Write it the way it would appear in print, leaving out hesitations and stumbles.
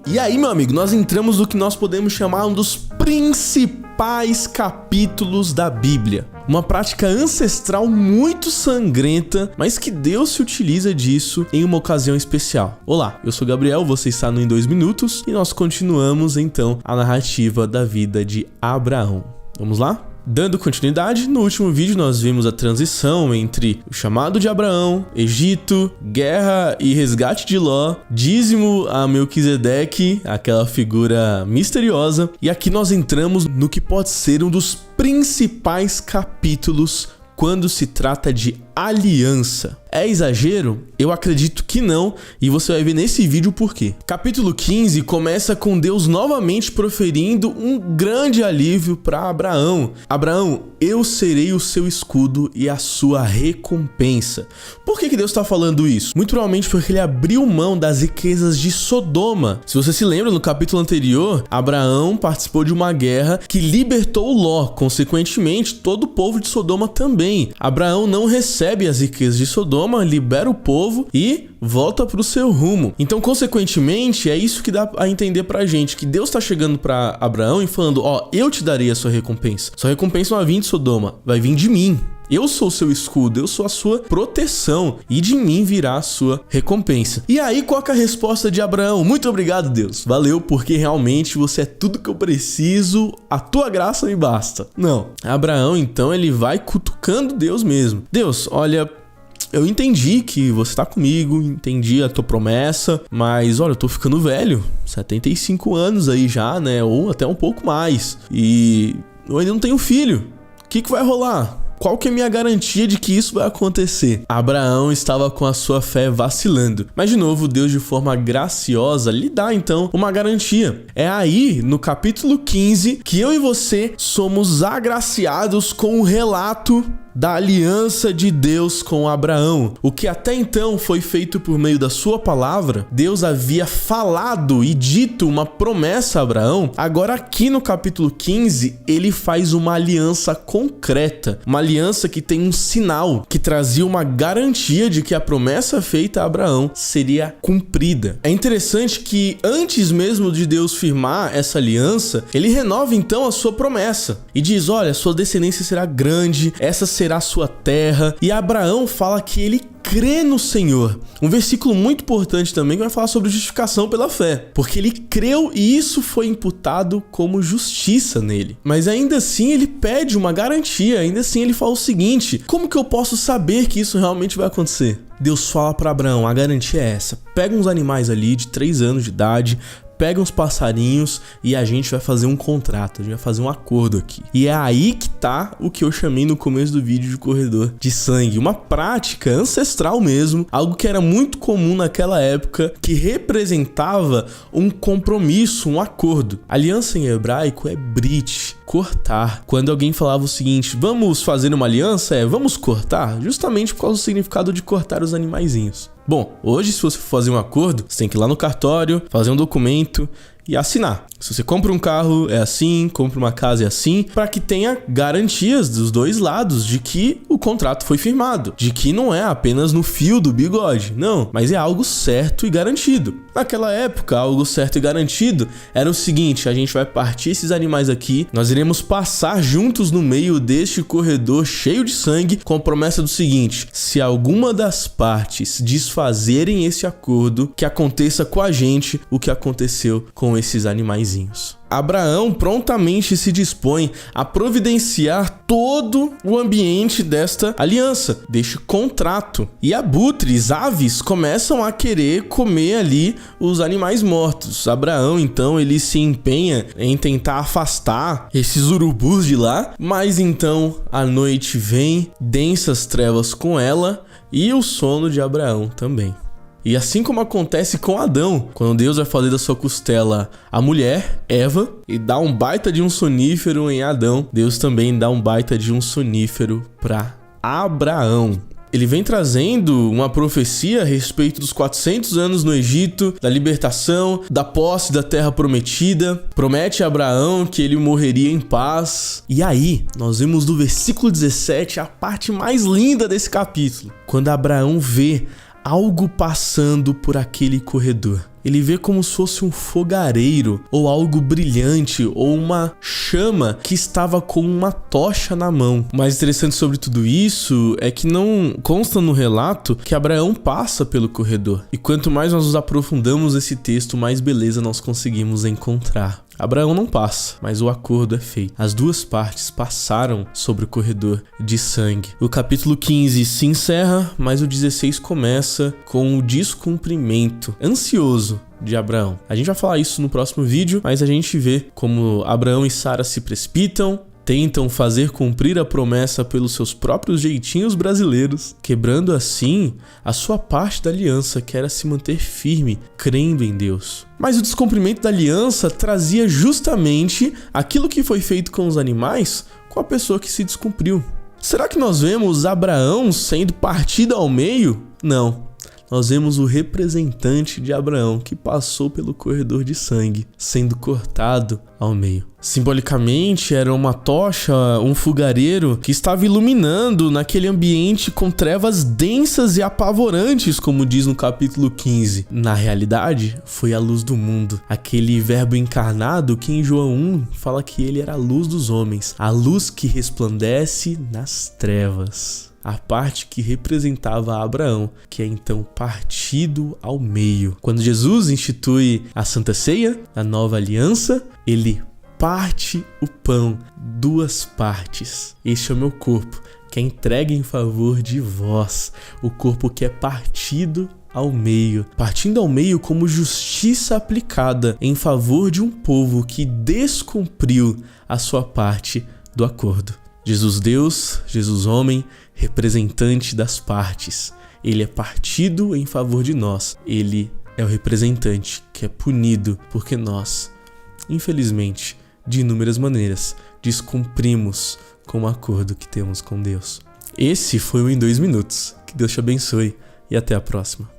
E aí, meu amigo, nós entramos no que nós podemos chamar um dos principais capítulos da Bíblia. Uma prática ancestral muito sangrenta, mas que Deus se utiliza disso em uma ocasião especial. Olá, eu sou Gabriel, você está no Em 2 Minutos e nós continuamos então a narrativa da vida de Abraão. Vamos lá? Dando continuidade, no último vídeo nós vimos a transição entre o chamado de Abraão, Egito, guerra e resgate de Ló, dízimo a Melquisedeque, aquela figura misteriosa, e aqui nós entramos no que pode ser um dos principais capítulos quando se trata de aliança. É exagero? Eu acredito que não, e você vai ver nesse vídeo por quê. Capítulo 15 começa com Deus novamente proferindo um grande alívio para Abraão. Abraão, eu serei o seu escudo e a sua recompensa. Por que Deus está falando isso? Muito provavelmente porque ele abriu mão das riquezas de Sodoma. Se você se lembra, no capítulo anterior, Abraão participou de uma guerra que libertou Ló, consequentemente todo o povo de Sodoma também. Abraão não recebe as riquezas de Sodoma, libera o povo e volta para o seu rumo. Então, consequentemente, é isso que dá a entender pra gente, que Deus tá chegando para Abraão e falando, eu te darei a sua recompensa. Sua recompensa não vai vir de Sodoma, vai vir de mim. Eu sou o seu escudo, eu sou a sua proteção e de mim virá a sua recompensa. E aí, qual que é a resposta de Abraão? Muito obrigado, Deus. Valeu, porque realmente você é tudo que eu preciso, a tua graça me basta. Não. Abraão, então, ele vai cutucando Deus mesmo. Deus, olha, eu entendi que você tá comigo, entendi a tua promessa, mas olha, eu tô ficando velho, 75 anos aí já, né? Ou até um pouco mais. E eu ainda não tenho filho. O que vai rolar? Qual que é a minha garantia de que isso vai acontecer? Abraão estava com a sua fé vacilando. Mas de novo, Deus de forma graciosa lhe dá então uma garantia. É aí, no capítulo 15, que eu e você somos agraciados com o relato da aliança de Deus com Abraão. O que até então foi feito por meio da sua palavra, Deus havia falado e dito uma promessa a Abraão. Agora aqui no capítulo 15, ele faz uma aliança concreta, uma aliança que tem um sinal, que trazia uma garantia de que a promessa feita a Abraão seria cumprida. É interessante que antes mesmo de Deus firmar essa aliança, ele renova então a sua promessa e diz, olha, sua descendência será grande, essa será a sua terra. E Abraão fala que ele crê no Senhor. Um versículo muito importante também que vai falar sobre justificação pela fé, porque ele creu e isso foi imputado como justiça nele. Mas ainda assim ele pede uma garantia, ainda assim ele fala o seguinte, como que eu posso saber que isso realmente vai acontecer? Deus fala para Abraão, a garantia é essa, pega uns animais ali de 3 anos de idade, pega uns passarinhos e a gente vai fazer um contrato, a gente vai fazer um acordo aqui. E é aí que tá o que eu chamei no começo do vídeo de corredor de sangue. Uma prática ancestral mesmo, algo que era muito comum naquela época, que representava um compromisso, um acordo. Aliança em hebraico é brit, cortar. Quando alguém falava o seguinte, vamos fazer uma aliança, vamos cortar, justamente por causa do significado de cortar os animaizinhos. Bom, hoje se você for fazer um acordo, você tem que ir lá no cartório, fazer um documento e assinar. Se você compra um carro, é assim, compra uma casa, é assim, para que tenha garantias dos dois lados de que o contrato foi firmado, de que não é apenas no fio do bigode, não, mas é algo certo e garantido. Naquela época, algo certo e garantido era o seguinte, a gente vai partir esses animais aqui, nós iremos passar juntos no meio deste corredor cheio de sangue, com a promessa do seguinte, se alguma das partes desfazerem esse acordo, que aconteça com a gente o que aconteceu com esses animaizinhos. Abraão prontamente se dispõe a providenciar todo o ambiente desta aliança, deste contrato. E abutres, aves, começam a querer comer ali os animais mortos. Abraão, então, ele se empenha em tentar afastar esses urubus de lá, mas então a noite vem, densas trevas com ela e o sono de Abraão também. E assim como acontece com Adão, quando Deus vai fazer da sua costela a mulher, Eva, e dá um baita de um sonífero em Adão, Deus também dá um baita de um sonífero para Abraão. Ele vem trazendo uma profecia a respeito dos 400 anos no Egito, da libertação, da posse da terra prometida. Promete a Abraão que ele morreria em paz. E aí, nós vemos no versículo 17 a parte mais linda desse capítulo, quando Abraão vê algo passando por aquele corredor. ele vê como se fosse um fogareiro, ou algo brilhante, ou uma chama que estava com uma tocha na mão. O mais interessante sobre tudo isso é que não consta no relato que Abraão passa pelo corredor. E quanto mais nós nos aprofundamos nesse texto, mais beleza nós conseguimos encontrar. Abraão não passa, mas o acordo é feito. As duas partes passaram sobre o corredor de sangue. O capítulo 15 se encerra, mas o 16 começa com o descumprimento ansioso de Abraão. A gente vai falar isso no próximo vídeo, mas a gente vê como Abraão e Sara se precipitam, tentam fazer cumprir a promessa pelos seus próprios jeitinhos brasileiros, quebrando assim a sua parte da aliança, que era se manter firme, crendo em Deus. Mas o descumprimento da aliança trazia justamente aquilo que foi feito com os animais com a pessoa que se descumpriu. Será que nós vemos Abraão sendo partido ao meio? Não. Nós vemos o representante de Abraão que passou pelo corredor de sangue, sendo cortado ao meio. Simbolicamente, era uma tocha, um fogareiro que estava iluminando naquele ambiente com trevas densas e apavorantes, como diz no capítulo 15. Na realidade, foi a luz do mundo, aquele verbo encarnado que em João 1 fala que ele era a luz dos homens, a luz que resplandece nas trevas. A parte que representava Abraão, que é então partido ao meio. Quando Jesus institui a Santa Ceia, a nova aliança, ele parte o pão, duas partes. Este é o meu corpo, que é entregue em favor de vós. O corpo que é partido ao meio. Partindo ao meio como justiça aplicada em favor de um povo que descumpriu a sua parte do acordo. Jesus Deus, Jesus homem, representante das partes. Ele é partido em favor de nós. Ele é o representante que é punido porque nós, infelizmente, de inúmeras maneiras, descumprimos com o acordo que temos com Deus. Esse foi o Em 2 Minutos. Que Deus te abençoe e até a próxima.